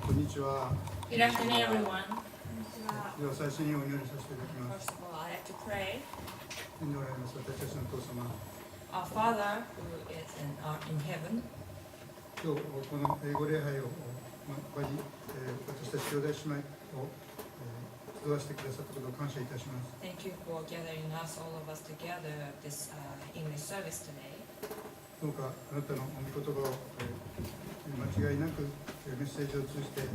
こんにちは。Good afternoon, everyone. では最初にお祈りさせていただきます。 First of all, I'd like to pray. 天におられます私たちのお父様、 Our Father who is in heaven, 今日この英語礼拝を場に、私たち兄弟姉妹を集わせてくださったことを感謝いたします。 thank you for gathering us, all of us together at this English service today. どうかあなたの御言葉を、間違いなくメッセージを通じて、伝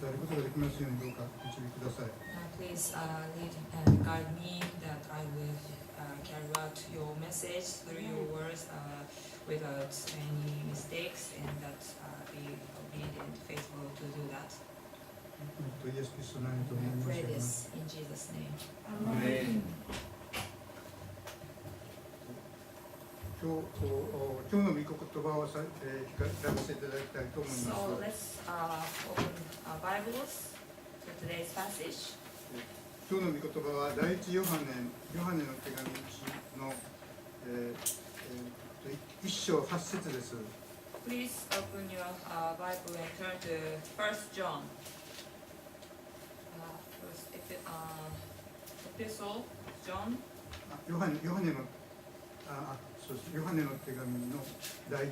えることができますようにどうか導きください。 Please lead and guide me that I will carry out your message through your words without any mistakes, and that be obedient, faithful to do that. イエス・キリストの名にと思い I ます。 pray this in Jesus' name. 今日の御言葉を開かせていただきたいと思います。 So let's open our Bibles to today's passage. 今日の御言葉は第一ヨハネの手紙の、1章8節です。 Please open your Bible and turn to 1 John. First epistle, John. ヨハネの手紙の第一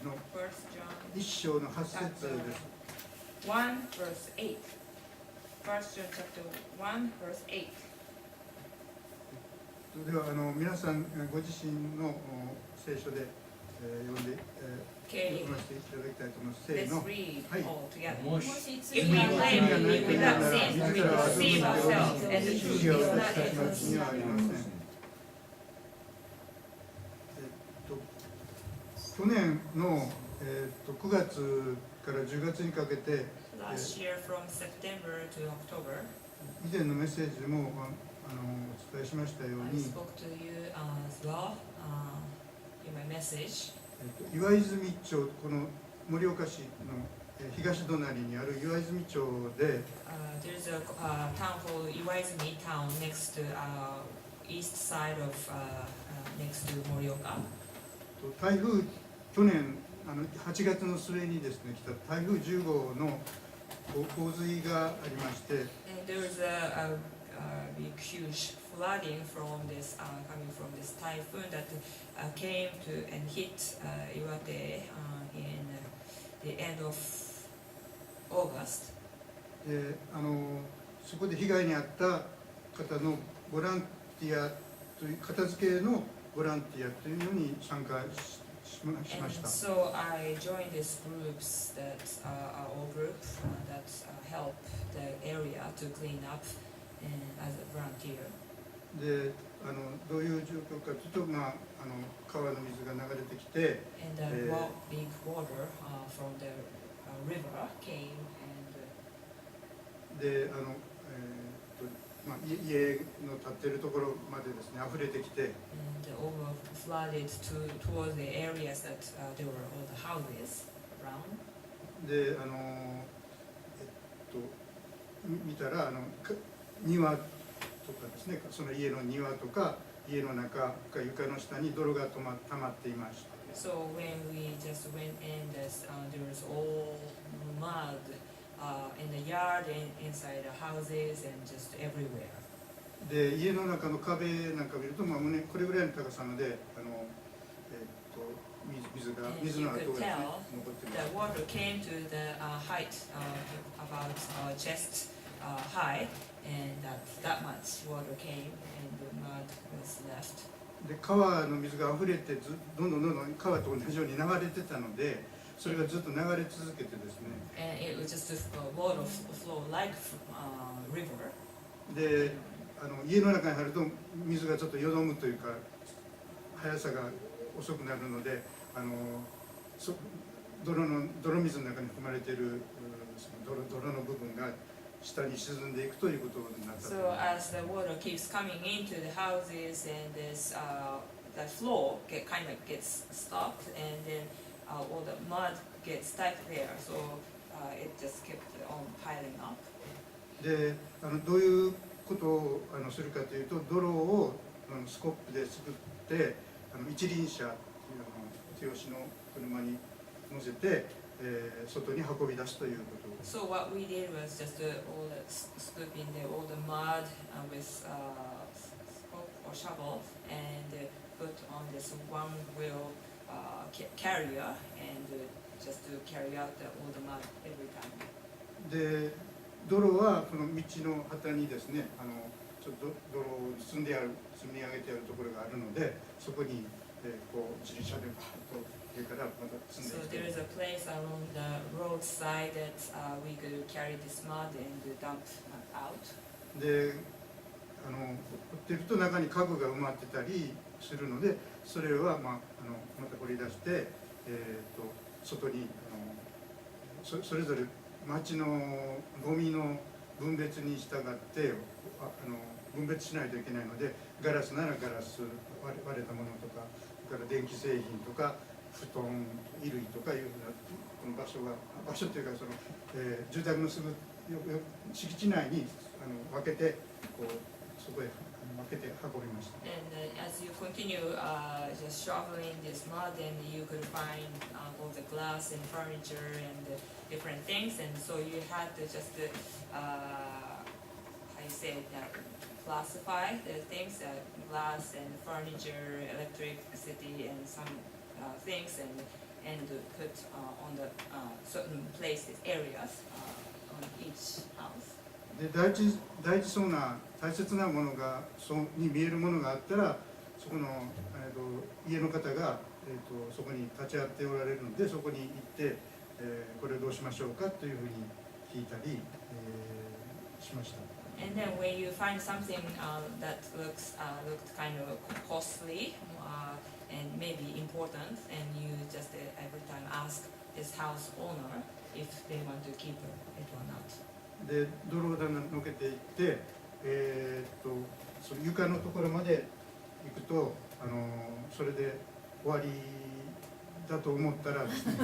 の 1 John 1章の8節です。 1 verse 8. 1 John chapter 1 verse 8. では皆さんご自身の聖書で、読んで、読ませていただきたいと思います。せー Let's の。 read はい。 all together. もし If we claim without sin, we deceive ourselves, and the truth is not in us. にはありません。去年の、9月から10月にかけて、 Last year from September to October, 以前のメッセージでもお伝えしましたよう I に、 spoke to you as well in my message. 岩泉町、この盛岡市の東隣にある岩泉町で、There's a town called Iwaizumi town next to east side of next to Morioka. 台風、去年8月の末にですね、来た台風10号の洪水がありまして、 And there was a big huge flooding from this coming from this typhoon that came to and hit Iwate in the end of August. でそこで被害に遭った方のボランティアという片付けのボランティアというのに参加しまし And た。 so I joined these groups that are all groups that help the area to clean up as a volunteer. でどういう状況かというと、川の水が流れてきて、 And big water from the river came and で家の建っているところまでですね溢れてきて、 over flooded towards the areas that there were all the houses around. で見たら庭とかですね、その家の庭とか家の中か床の下に泥が溜まっていました。 So when we just went in, there was all mud in the yard and inside the houses and just everywhere. で家の中の壁なんか見ると、胸これぐらいの高さまで水の跡がですね残っていま The す。 water came to the height about chest high, and that much water came, and the mud was left. で川の水が溢れてどんどん川と同じように流れてたので、それがずっと流れ続けてですね。 And it was just water flow like river. で家の中に入ると水がちょっとよどむというか速さが遅くなるので、泥水の中に含まれているその泥の部分が下に沈んでいくということになったと思い So ます。 as the water keeps coming into the houses, and this the flow kind of gets stopped, and then all the mud gets stuck there. So it just kept on piling up. でどういうことをするかというと、泥をスコップですくって一輪車という手押しの車に乗せて、外に運び出すということです。 So what we did was just all scoop in all the mud with scoop or shovel and put on this one wheel carrier and just to carry out all the mud every time. で泥はこの道の旗にですね、ちょっと泥を積み上げてあるところがあるので、そこに、こう自転車でバーッと上からまた積んで So きて、 there is a place along the roadside that we could carry this mud and dump out. で掘ってると中に家具が埋まってたりするので、それは、また掘り出して、外にそれぞれ町のゴミの分別に従って分別しないといけないので、ガラスならガラス、割れたものとか、それから電気製品とか布団、衣類とかいうふうなこの場所というか住宅のすぐ敷地内に分けてこうそこへ分けて運びました。 And as you continue just shoveling this mud, and you could find all the glass and furniture and different things, and so you had to just how you say it, classify the things, glass and furniture, electricity, and some things, and put on the certain places, areas on each house. で大事そうな大切なものがに見えるものがあったら、そこの、家の方が、そこに立ち会っておられるので、そこに行って、これをどうしましょうかというふうに聞いたり、しました。 And then when you find something that looked kind of costly and maybe important, and you just every time ask this house owner if they want to keep it or not. で泥をだんだんのけていって、その床のところまで行くとそれで終わりだと思ったらですね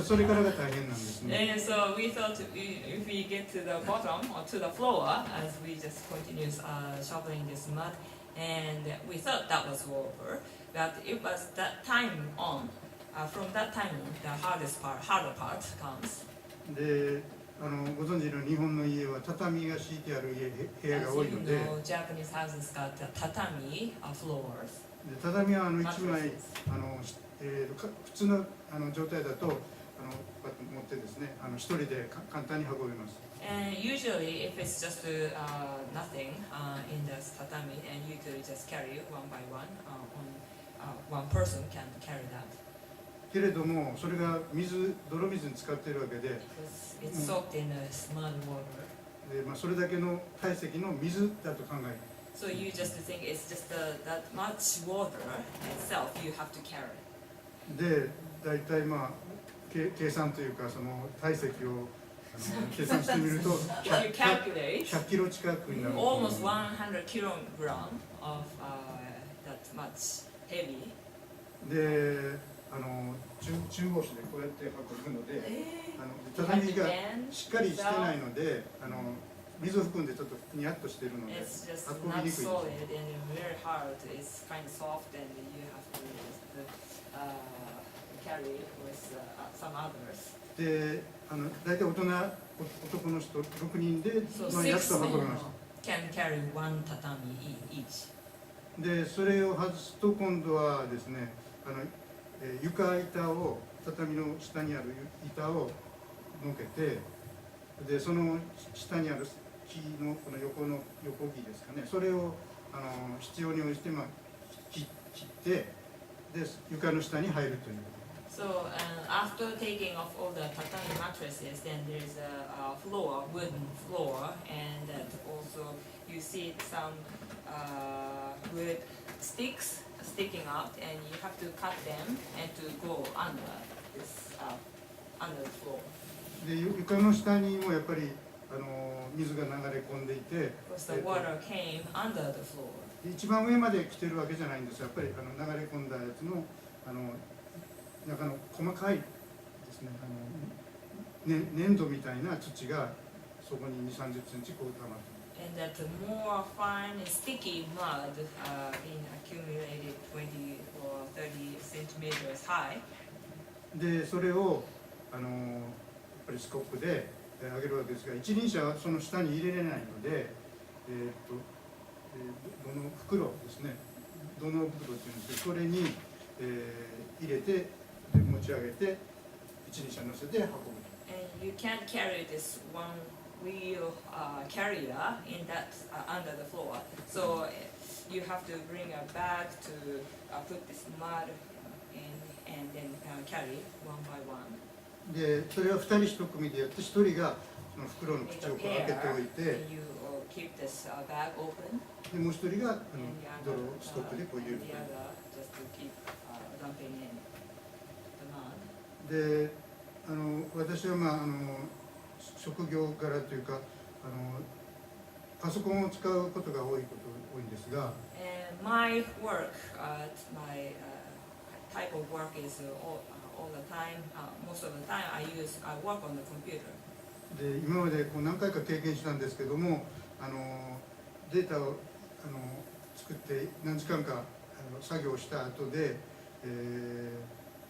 それからが大変なんですね。 And so we thought if we get to the bottom or to the floor as we just continue shoveling this mud, and we thought that was over, but it was that time on. From that time on, the harder part comes. でご存知の日本の家は畳が敷いてある部屋が多いので、 Japanese houses got tatami floors. で畳は一枚普通の状態だとこうやって持ってですね一人で簡単に運びます。 And usually, if it's just nothing in the tatami, and you could just carry it one by one, one person can carry that. けれどもそれが泥水に浸かっているわけで、 Because it's soaked in mud water. でそれだけの体積の水だと考える。 So you just think it's just that much water itself you have to carry. で大体計算というかその体積を計算してみると If you calculate, 100キロ近くになる。 almost 100 kilogram of that much heavy. で中腰でこうやって運ぶので、畳がしっかりしてないので水を含んでちょっとふにゃっとしているので It's just 運び not にくいです。 solid and very hard. It's kind of soft, and you have to carry it with some others. で大体男の人6人で、So やっ 6と運びまし men can carry one tatami each. た。でそれを外すと今度はですね床板を畳の下にある板をのけて、でその下にある木のこの横木ですかね、それを必要に応じて切ってで床の下に入るという。 So after taking off all the tatami mattresses, then there's a floor, wooden floor, and also you see some wood sticks sticking out, and you have to cut them and to go under this under the floor. で床の下にもやっぱり水が流れ込んでいて、 Because the water came under the floor. 一番上まで来てるわけじゃないんですよ。やっぱり流れ込んだやつの中の細かいですね粘土みたいな土がそこに20、30センチこう溜まっている。 And that more fine sticky mud being accumulated 20 or 30 centimeters high. でそれをやっぱりスコップで上げるわけですが、一輪車はその下に入れれないので、どの袋ですね、どの袋っていうんですけど、それに、入れてで持ち上げて一輪車に乗せて運ぶ。And you can't carry this one wheel carrier in that under the floor. So you have to bring a bag to put this mud in and then carry one by one. で、それは2人1組でやって、1人がその袋の Make 口 a をこう開けて pair おいて、 and you keep this bag open. でもう1人が And the 泥をスコップでこう入れる and と the いう。 other just to keep dumping in the mud. で、私は職業柄というかパソコンを使うことが多いんですが、And my work, my type of work is all the time. Most of the time, I work on the computer. で今までこう何回か経験したんですけども、データを作って何時間か作業した後で、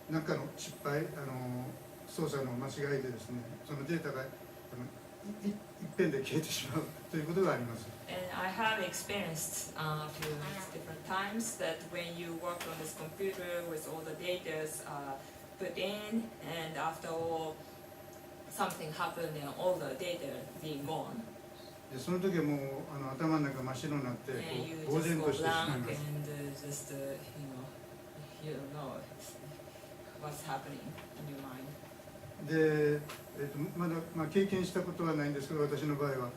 何かの失敗、操作の間違いでですね、そのデータがいっぺんで消えてしまうということがあります。And I have experienced a few different times that when you work on this computer with all the data put in, and after all, something happened and all the data being gone. でその時はもう頭の中真っ白になってこ And you う呆 just 然 go としてしまい blank ます。 and just, you don't know what's happening in your mind. で、まだ、経験したことはないんですけど、私の場合は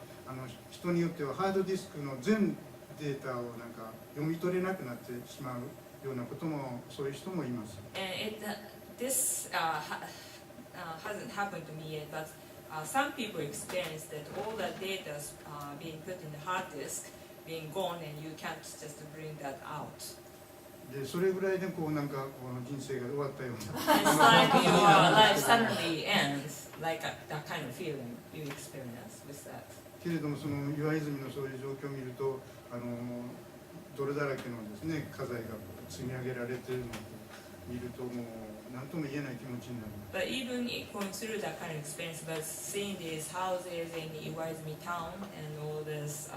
人によってはハードディスクの全データをなんか読み取れなくなってしまうようなことも、そういう人もいます。And this hasn't happened to me yet, but some people experience that all the data being put in the hard disk being gone and you can't just bring that out. で、それぐらいでこうなんかこの人生が終わったよう It's like your life suddenly ends, like that kind of feeling you experience with that. けれども、その岩泉のそういう状況を見ると、泥だらけのですね、家財が積み上げられているのを見ると、もう何とも言えない気持ちになります。 But even going through that kind of experience, but seeing these houses in Iwaizumi town and all these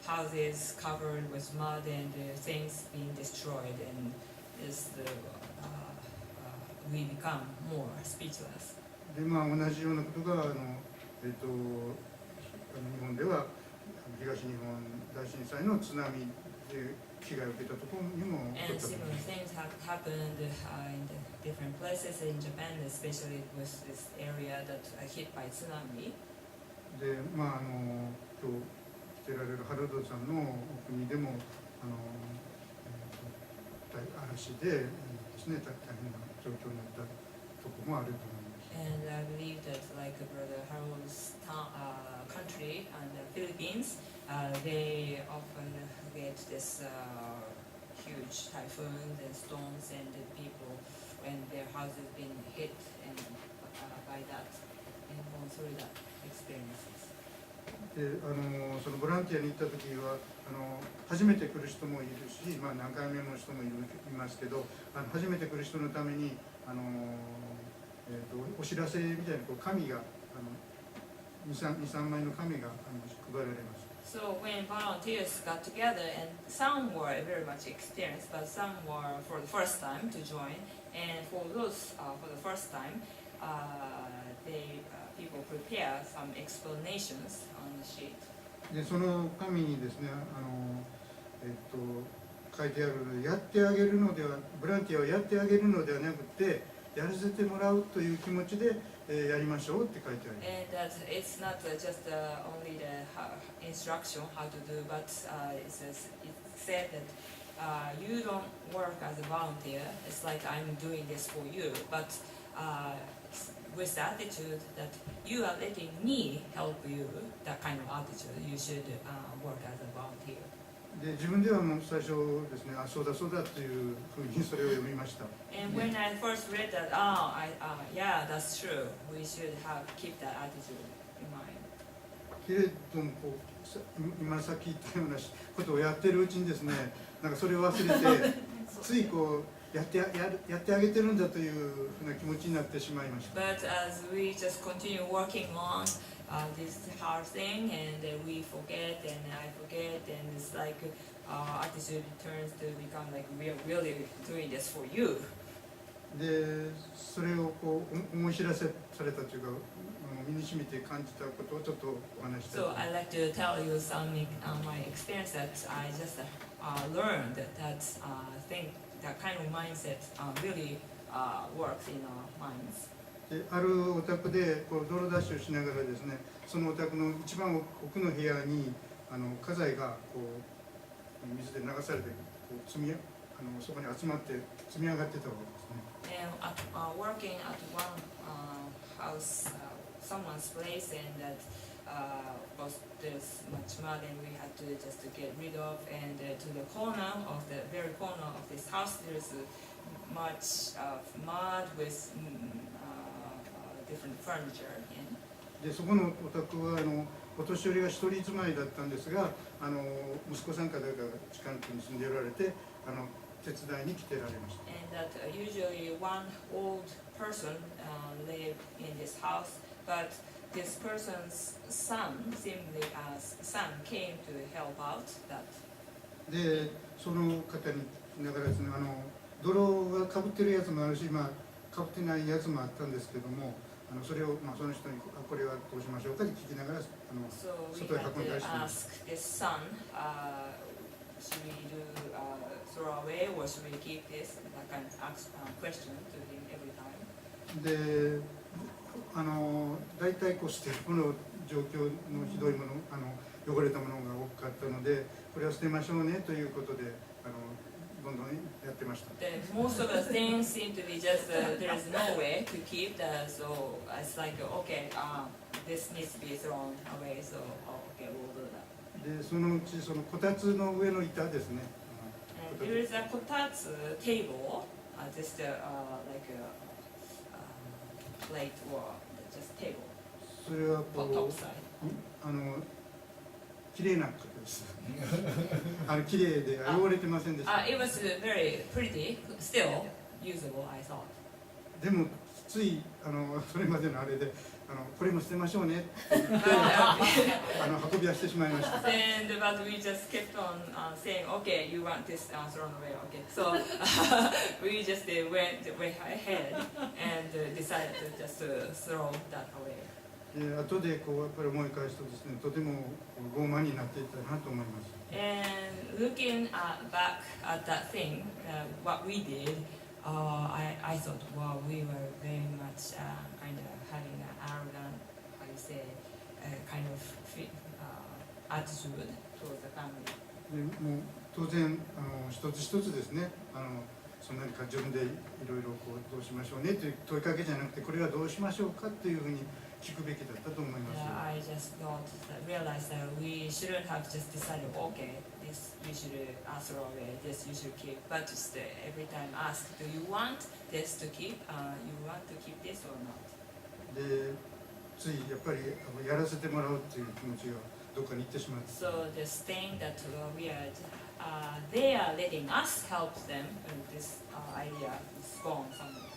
houses covered with mud and things being destroyed, and we become more speechless. で、同じようなことが日本では東日本大震災の津波で被害を受けたところにも起こ And ったと思い similar ます。 things have happened in the different places in Japan, especially with this area that hit by tsunami. で、今日来てられるハルドさんのお国でも嵐でですね、大変な状況になったところもあると思います。 And I believe that, like Brother Harold's country and the Philippines, they often get this huge typhoons and storms, and the people, when their houses been hit and by that, and going through that experiences. で、そのボランティアに行った時は初めて来る人もいるし、何回目の人もいますけど、初めて来る人のためにお知らせみたいな紙が2、3枚の紙が配られます。 So when volunteers got together, and some were very much experienced, but some were for the first time to join, and for those for the first time, people prepare some explanations on the sheet. で、その紙にですね、書いてあるので、やってあげるのでは、ボランティアをやってあげるのではなくて、やらせてもらうという気持ちで、やりましょうって書いてあります。 And that it's not just only the instruction how to do, but it said that you don't work as a volunteer. It's like I'm doing this for you, but with the attitude that you are letting me help you, that kind of attitude, you should work as a volunteer. で、自分ではもう最初ですね、そうだそうだというふうにそれを読みました。 And when I first read that, yeah, that's true. We should keep that attitude in mind. けれども今さっき言ったようなことをやってるうちにですね、なんかそれを忘れてついやってあげてるんだというふうな気持ちになってしまいました。 But as we just continue working on this hard thing, and we forget, and I forget, and it's like our attitude turns to become like we are really doing this for you. でそれをこう思い知らされたというか、身に染みて感じたことをちょっとお話ししたいと So 思います。 I'd like to tell you some my experience that I just learned that think that kind of mindset really works in our minds. であるお宅でこう泥出しをしながらですね、そのお宅の一番奥の部屋に家財がこう水で流されてこうそこに集まって積み上がってたわけですね。 And working at one house, someone's place, and that was there's much mud, and we had to just to get rid of. And to the corner of the very corner of this house, there's much mud with different furniture. And でそこのお宅はお年寄りが一人住まいだったんですが、息子さんか誰かが近くに住んでおられて手伝いに来てられました。 and that usually one old person lived in this house, but this person's son, seemingly as son, came to help out that. でその方にだからですね、泥がかぶってるやつもあるし、かぶってないやつもあったんですけども、それを、その人にこれはどうしましょうかって聞きながら So we 外へ had 運んだ to りしています。 ask this son, should we do throw away or should we keep this? That kind of question to him every time. で大体こう捨てるもの状況のひどいもの汚れたものが多かったので、これは捨てましょうねということでどんどんやってました。 Then most of the things seem to be just there is no way to keep that, so it's like okay, this needs to be thrown away, so okay, we'll do that. でそのうちそのこたつの上の板ですね。 And there is a kotatsu table, just like a plate or just table, それはこ top う side. 綺麗な方です綺麗で汚れてませんでした。 It was very pretty, still usable, I thought. でもついそれまでのあれでこれも捨てましょうねって言って運び出してしまいました。 And but we just kept on saying, okay, you want this thrown away, okay. So we just went ahead and decided to just throw that away. で後でこうやっぱり思い返すとですね、とても傲慢になっていたなと思います。 And looking back at that thing, what we did, I thought, wow, we were very much kind of having an arrogant, how you say, kind of attitude towards the family. でもう当然一つ一つですね、そんなに自分でいろいろこうどうしましょうねという問いかけじゃなくて、これはどうしましょうかというふうに聞くべきだったと思います。 I just realized that we shouldn't have just decided, okay, this you should throw away, this you should keep, but just every time ask, do you want this to keep? You want to keep this or not? でついやっぱりやらせてもらおうという気持ちがどっかに行ってしまって、 So this thing that they are letting us help them, and this idea is gone somewhere.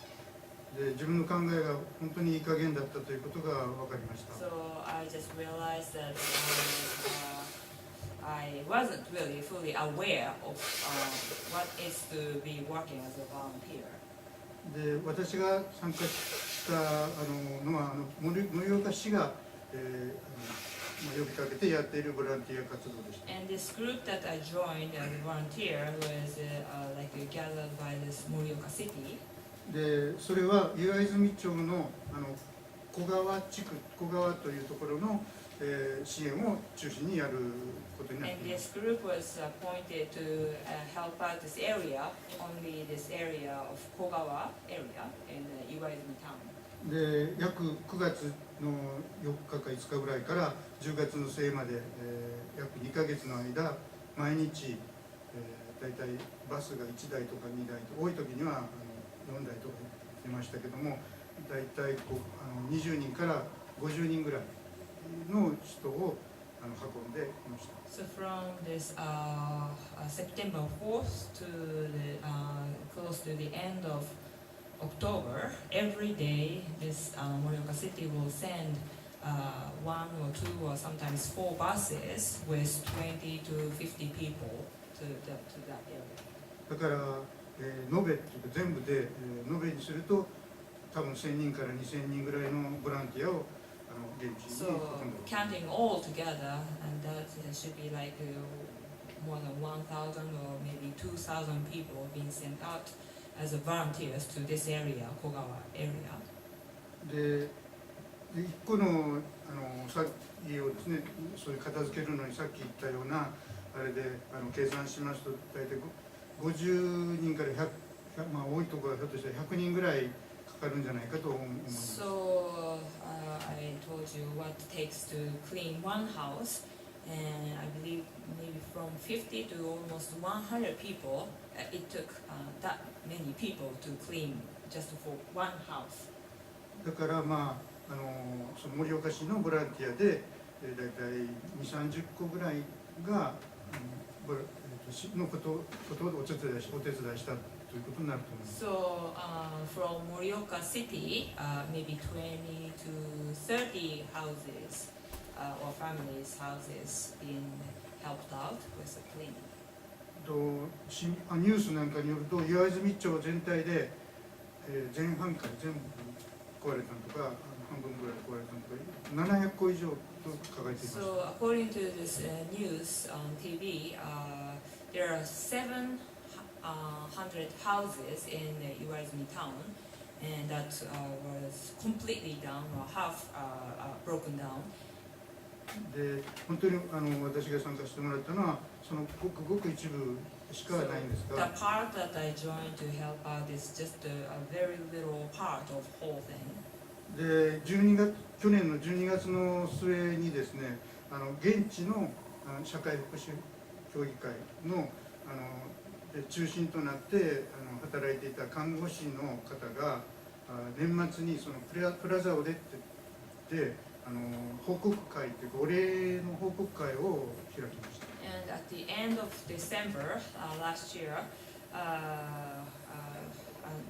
で自分の考えが本当にいい加減だったということが分かりました。 So I just realized that I wasn't really fully aware of what is to be working as a volunteer. で私が参加したのは盛岡市が、呼びかけてやっているボランティア活動でした。 And this group that I joined as a volunteer was like gathered by this Morioka city. でそれは岩泉町の小川地区、小川というところの、支援を中心にやることになって And います。 this group was appointed to help out this area, only this area of Kogawa area in Iwaizumi town. で約9月の4日か5日ぐらいから10月の末まで、約2ヶ月の間毎日、だいたいバスが1台とか2台と多い時には4台とか出ましたけども、だいたい20人から50人ぐらいの人を運んでいました。 So from this September 4th to the close to the end of October, every day this Morioka city will send one or two or sometimes four buses with 20 to 50 people to that area. だから、延べっていうか全部で、延べにすると多分1000人から2000人ぐらいのボランティアを現地に So 運んでいます。 counting all together, and that should be like more than 1,000 or maybe 2,000 people being sent out as volunteers to this area, Kogawa area. で一個の作業をですね、そういう片付けるのにさっき言ったようなあれで計算しますと大体50人から100、まあ多いところはひょっとしたら100人ぐらいかかるんじゃないかと思います。 So I told you what it takes to clean one house, and I believe maybe from 50 to almost 100 people, it took that many people to clean just for one house. だからまあその盛岡市のボランティアでだいたい2、30個ぐらいが市のことをお手伝いしたということになると思います。 So from Morioka City, maybe 20 to 30 houses or families' houses being helped out with the cleaning. ニュースなんかによると岩泉町全体で前半から全部壊れたのとか半分ぐらい壊れたのとか700個以上と書かれています。 So according to this news on TV, there are 700 houses in Iwaizumi town, and that was completely down or half broken down. で本当に私が参加してもらったのはそのごく一部しかないんですが、 The part that I joined to help out is just a very little part of whole thing. で去年の12月の末にですね、現地の社会福祉協議会の中心となって働いていた看護師の方が年末にそのプラザを出て報告会というかお礼の報告会を開きました。 And at the end of December last year, a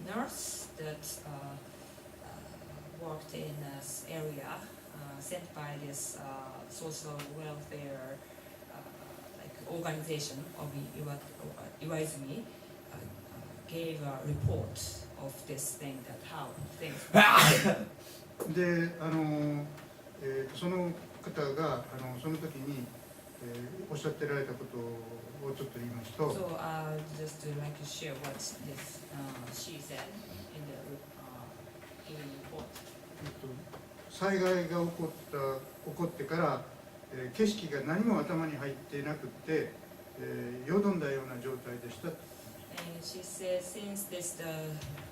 nurse that worked in this area, sent by this social welfare organization of Iwaizumi, gave a report of this thing, that how things were. でその方がその時に、おっしゃってられたことをちょっと言いますと、 So just like to share what this she said in the report. 災害が起こってから、景色が何も頭に入ってなくって、よどんだような状態でした。 And she said since this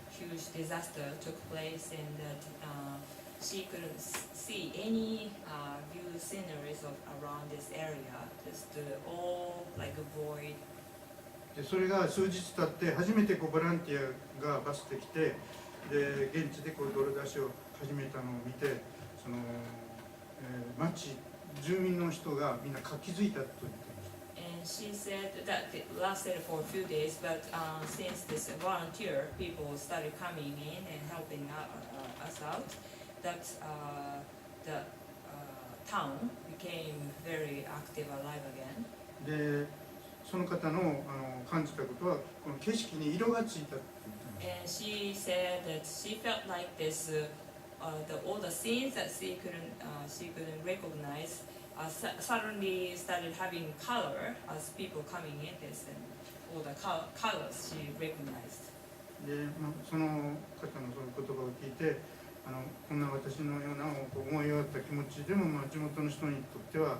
huge disaster took place and that she couldn't see any view sceneries around this area, just all like a void. でそれが数日経って初めてボランティアがバスで来て、で現地で泥出しを始めたのを見て、その、町住民の人がみんな活気づいたと言っていました。 And she said that it lasted for a few days, but since this volunteer people started coming in and helping us out, that the town became very active, alive again. でその方の感じたことはこの景色に色がついたって言ってました。 And she said that she felt like this, all the scenes that she couldn't recognize suddenly started having color as people coming in this, and all the colors she recognized. でその方のその言葉を聞いてこんな私のような思い終わった気持ちでも、地元の人にとっては、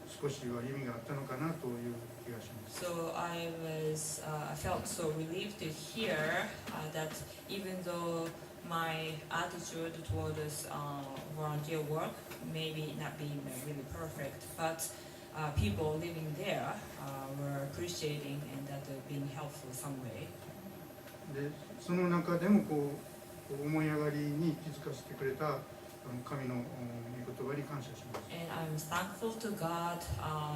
少しは意味があったのかなという気がします。 So I felt so relieved to hear that even though my attitude toward this volunteer work maybe not being really perfect, but people living there were appreciating and that being helpful some way. でその中でも思い上がりに気づかせてくれた神の御言葉に感謝します。 And I'm thankful to God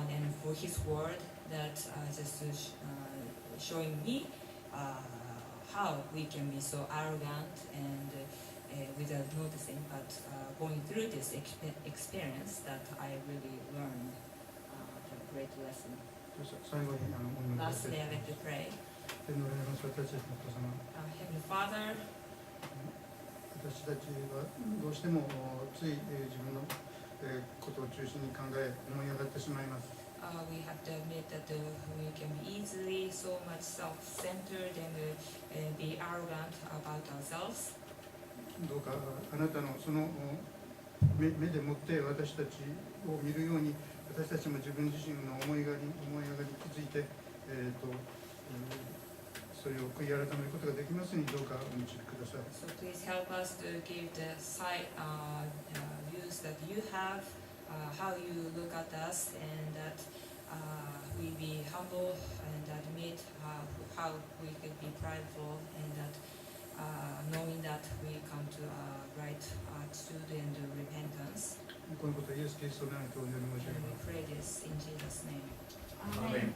and for His word that just showing me how we can be so arrogant and without noticing, but going through this experience that I really learned a great lesson. 最後にお祈りいたし Lastly, I ま like to す。 pray. 天のおられます私たちのお父様、 Heavenly Father, 私たちはどうしてもつい自分のことを中心に考え思い上がってしまいます。 we have to admit that we can be easily so much self-centered and be arrogant about ourselves. どうかあなたのその目でもって私たちを見るように、私たちも自分自身の思い上がりに気づいて、それを悔い改めることができますようにどうかお導きください。 So please help us to give the views that you have, how you look at us, and that we be humble and admit how we could be prideful, and that knowing that we come to a right attitude and repentance. このことをイエス・キリストの名にお祈り申し上 And げ we ます。 pray this in Jesus' name. Amen.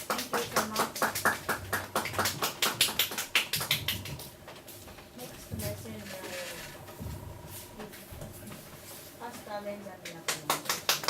Thank you so much. Next message, Pastor Benjamin.